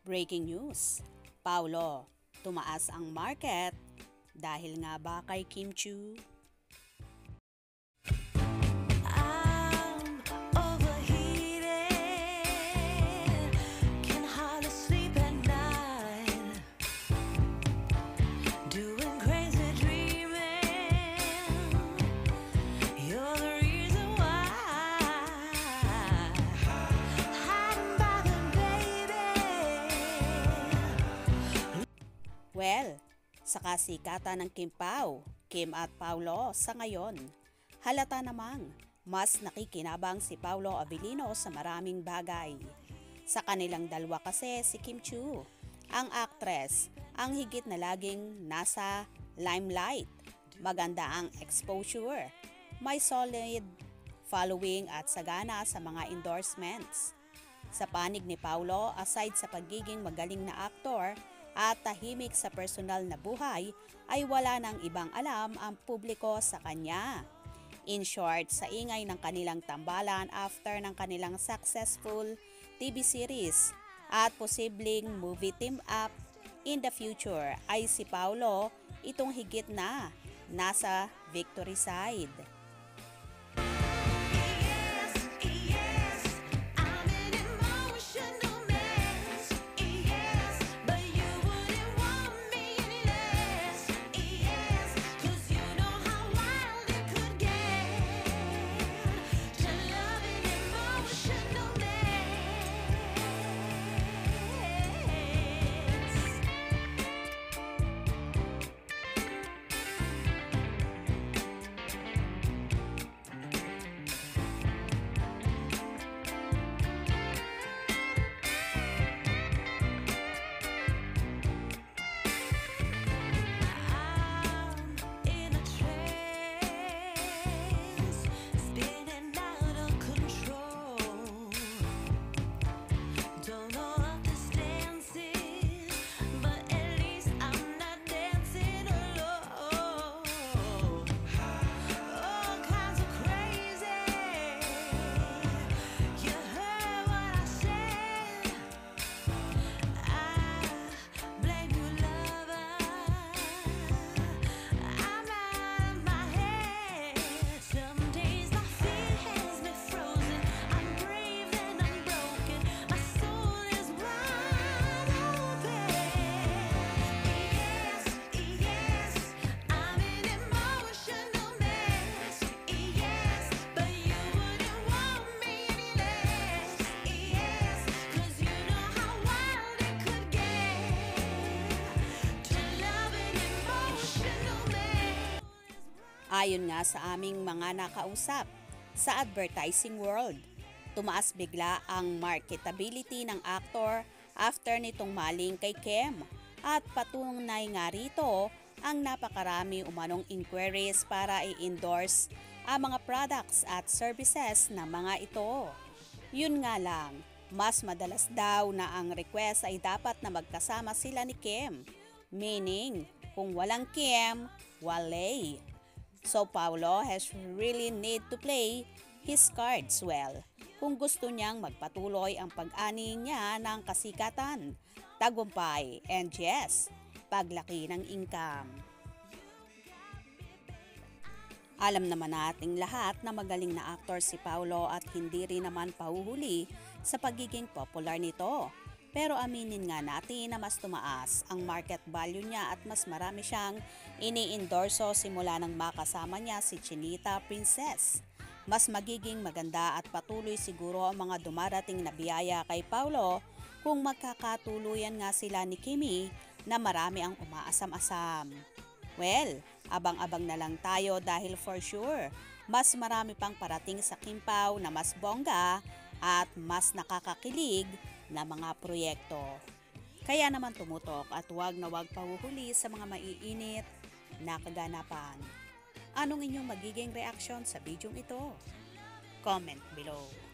Breaking news, Paulo, tumaas ang market dahil nga ba kay Kim Chiu? Well, sa kasikatan ng Kim Pao, Kim at Paulo sa ngayon, halata namang mas nakikinabang si Paulo Abilino sa maraming bagay. Sa kanilang dalawa kasi si Kim Chiu, ang actress, ang higit na laging nasa limelight. Maganda ang exposure, may solid following at sagana sa mga endorsements. Sa panig ni Paulo, aside sa pagiging magaling na aktor, at tahimik sa personal na buhay ay wala nang ibang alam ang publiko sa kanya. In short, sa ingay ng kanilang tambalan after ng kanilang successful TV series at posibleng movie team up in the future ay si Paulo itong higit na nasa victory side. Ayon nga sa aming mga nakausap sa advertising world, tumaas bigla ang marketability ng aktor after nitong maling kay Kim at patunay nga rito ang napakarami umanong inquiries para i-endorse ang mga products at services ng mga ito. Yun nga lang, mas madalas daw na ang request ay dapat na magkasama sila ni Kim, meaning kung walang Kim, wale. So Paulo has really need to play his cards well kung gusto niyang magpatuloy ang pag-ani niya ng kasikatan, tagumpay, and yes, paglaki ng income. Alam naman nating lahat na magaling na aktor si Paulo at hindi rin naman pahuhuli sa pagiging popular nito. Pero aminin nga natin na mas tumaas ang market value niya at mas marami siyang ini-endorso simula nang makasama niya si Chinita Princess. Mas magiging maganda at patuloy siguro ang mga dumarating na biyaya kay Paulo kung magkakatuluyan nga sila ni Kimi na marami ang umaasam-asam. Well, abang-abang na lang tayo dahil for sure, mas marami pang parating sa Kim Pao na mas bongga at mas nakakakilig na mga proyekto. Kaya naman tumutok at huwag na huwag pahuhuli sa mga maiinit na kaganapan. Anong inyong magiging reaksyon sa bidyong ito? Comment below.